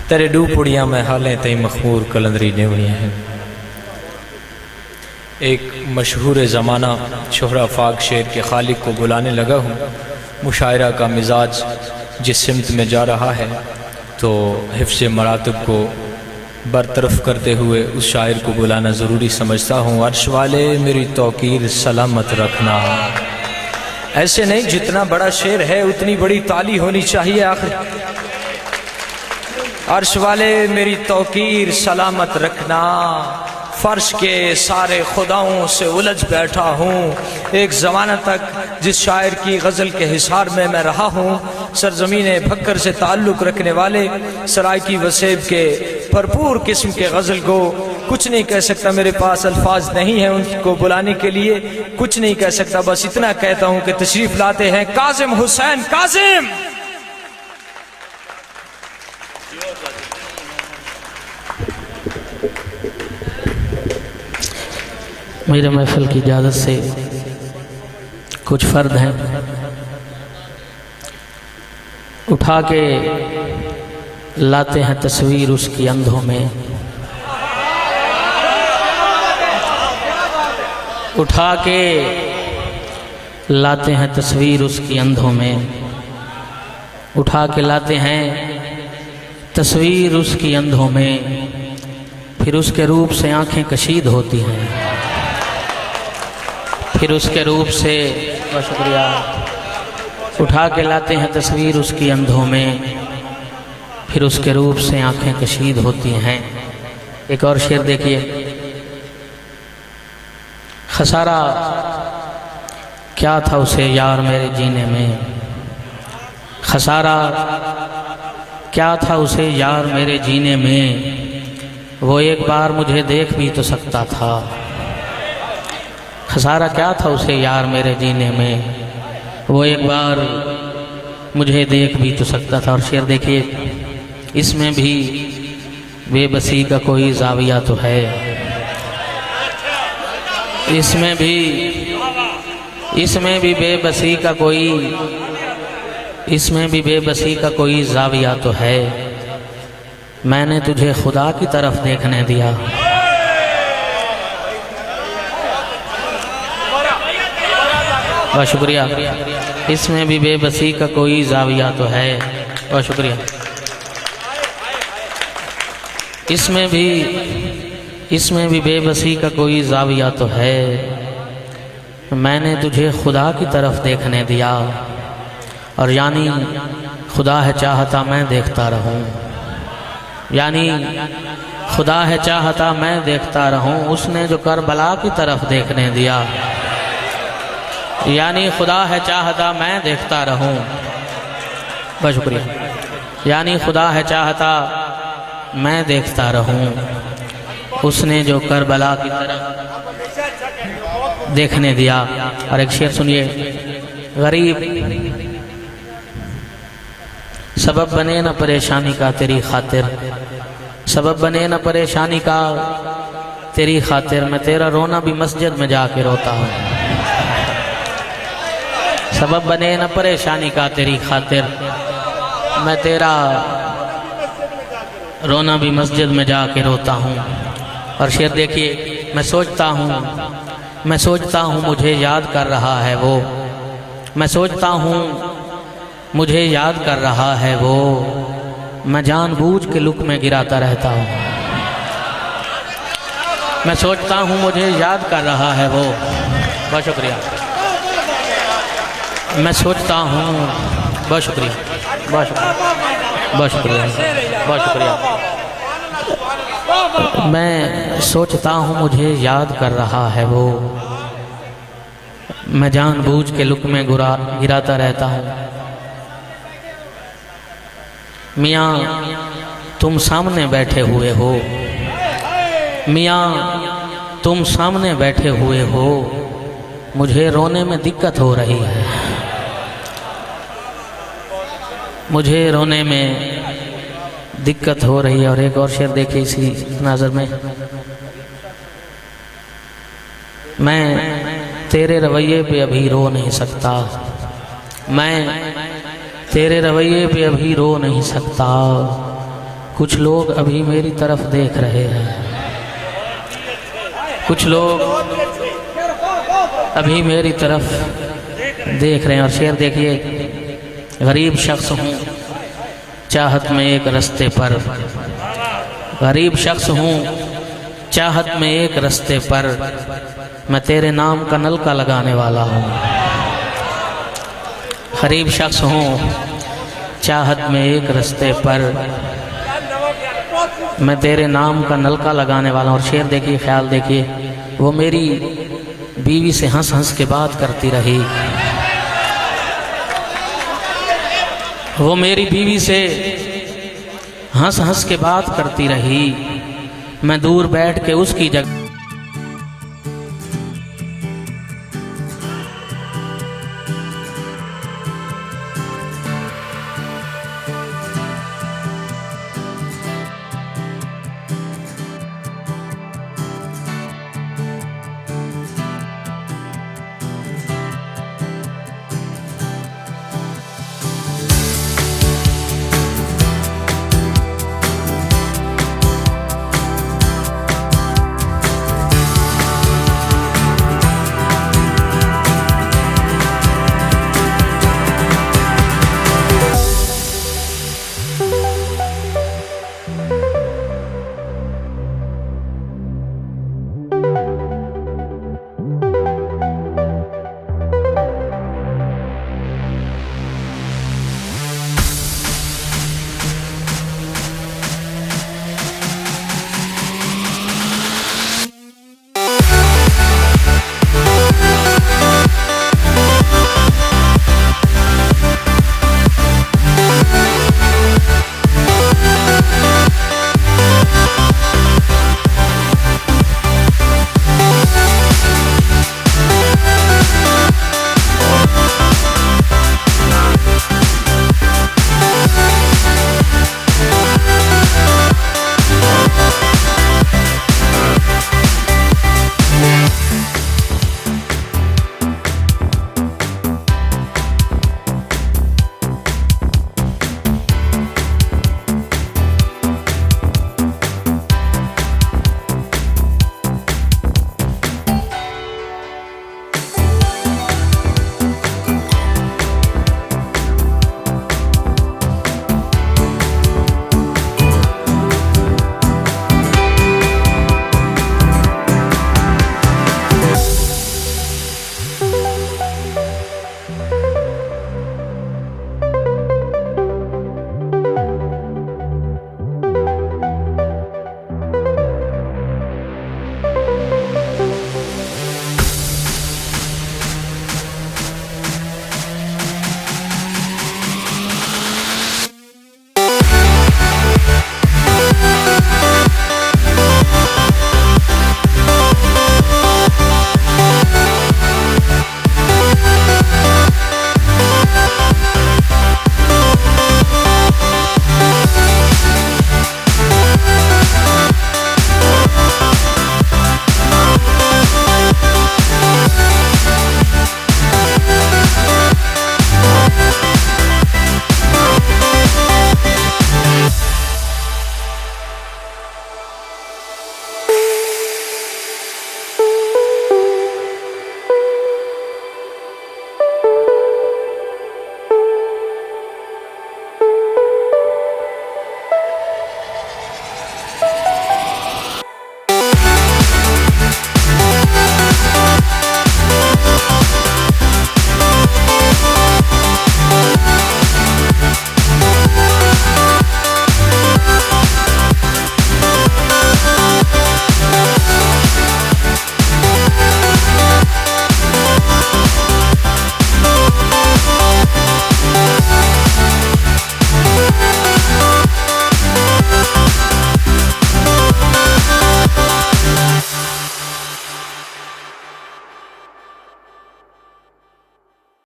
तेरे डू पुड़िया में हालें तई मखमूर कलंदरी नेवड़ियाँ हैं। एक मशहूर ज़माना शोहरा फाक शेर के खालिक को बुलाने लगा हूँ। मुशायरा का मिजाज जिस सिमत में जा रहा है तो हिफ्ज़ मरातब को बरतरफ करते हुए उस शायर को बुलाना ज़रूरी समझता हूँ। अर्श वाले मेरी तौकीर सलामत रखना। ऐसे नहीं, जितना बड़ा शेर है उतनी बड़ी ताली होनी चाहिए। आखिर अर्श वाले मेरी तौकीर सलामत रखना। फर्श के सारे खुदाओं से उलझ बैठा हूँ। एक ज़माना तक जिस शायर की गज़ल के हिसार में मैं रहा हूँ, सरज़मीन भक्कर से ताल्लुक़ रखने वाले सरायकी वसेब के भरपूर किस्म के गज़ल को कुछ नहीं कह सकता। मेरे पास अल्फाज नहीं है उनको बुलाने के लिए, कुछ नहीं कह सकता। बस इतना कहता हूँ कि तशरीफ़ लाते हैं काज़िम हुसैन काज़िम। मेरे महफिल की इजाज़त से कुछ फ़र्द हैं, उठा के लाते हैं तस्वीर उसकी अंधों में। उठा के लाते हैं तस्वीर उसकी अंधों में। उठा के लाते हैं तस्वीर उसकी अंधों में। फिर उसके रूप से आंखें कशीद होती हैं। फिर उसके रूप से, बहुत शुक्रिया, उठा के लाते हैं तस्वीर उसकी अंधों में। फिर उसके रूप से आंखें कशीद होती हैं। एक और शेर देखिए। खसारा क्या था उसे यार मेरे जीने में। खसारा क्या था उसे यार मेरे जीने में। वो एक बार मुझे देख भी तो सकता था। खसारा क्या था उसे यार मेरे जीने में। वो एक बार मुझे देख भी तो सकता था। और शेर देखिए, इसमें भी बेबसी का कोई जाविया तो है। इसमें भी बेबसी का कोई, इसमें भी बेबसी का कोई जाविया तो है। मैंने तुझे खुदा की तरफ देखने दिया। बहुत शुक्रिया। इसमें भी बेबसी का कोई जाविया तो है। बहुत शुक्रिया। इसमें भी बेबसी का कोई जाविया तो है। मैंने तुझे खुदा की तरफ देखने दिया। और यानी खुदा है चाहता मैं देखता रहूं। यानी खुदा है चाहता मैं देखता रहूं। उसने जो करबला की तरफ देखने दिया। यानी खुदा है चाहता मैं देखता रहूं। बहुत शुक्रिया। यानी खुदा है चाहता मैं देखता रहूं। उसने जो करबला की तरफ देखने दिया। और एक शेर सुनिए। गरीब सबब बने न परेशानी का तेरी खातिर। सबब बने न परेशानी का तेरी खातिर। मैं तेरा रोना भी मस्जिद में जाके रोता हूँ। सबब बने न परेशानी का तेरी खातिर। मैं तेरा रोना भी मस्जिद में जाके रोता हूँ। और शेर देखिए। मैं सोचता हूँ मुझे याद कर रहा है वो। मैं सोचता हूँ मुझे याद कर रहा है वो। मैं जानबूझ के लुक में गिराता रहता हूँ। मैं सोचता हूँ मुझे याद कर रहा है वो। बहुत शुक्रिया। मैं सोचता हूँ, बहुत शुक्रिया, बहुत शुक्रिया, बहुत शुक्रिया, बहुत शुक्रिया। मैं सोचता हूँ मुझे याद कर रहा है वो। मैं जानबूझ के लुक में गिराता रहता हूँ। मियाँ तुम सामने बैठे हुए हो। मियाँ तुम सामने बैठे हुए हो। मुझे रोने में दिक्कत हो रही है। मुझे रोने में दिक्कत हो रही है। और एक और शेर देखिए इसी नज़र में। मैं तेरे रवैये पे अभी रो नहीं सकता। मैं तेरे रवैये पे अभी रो नहीं सकता। कुछ लोग अभी मेरी तरफ देख रहे हैं, कुछ लोग अभी मेरी तरफ देख रहे हैं। और शेर देखिए, गरीब शख्स हूँ चाहत में एक रास्ते पर, गरीब शख्स हूँ चाहत में एक रास्ते पर, मैं तेरे नाम का नलका लगाने वाला हूँ। गरीब शख्स हूँ चाहत में एक रास्ते पर, मैं तेरे नाम का नलका लगाने वाला हूँ। और शेर देखिए, ख्याल देखिए, वो मेरी बीवी से हंस हंस के बात करती रही, वो मेरी बीवी से हंस हंस के बात करती रही, मैं दूर बैठ के उसकी जगह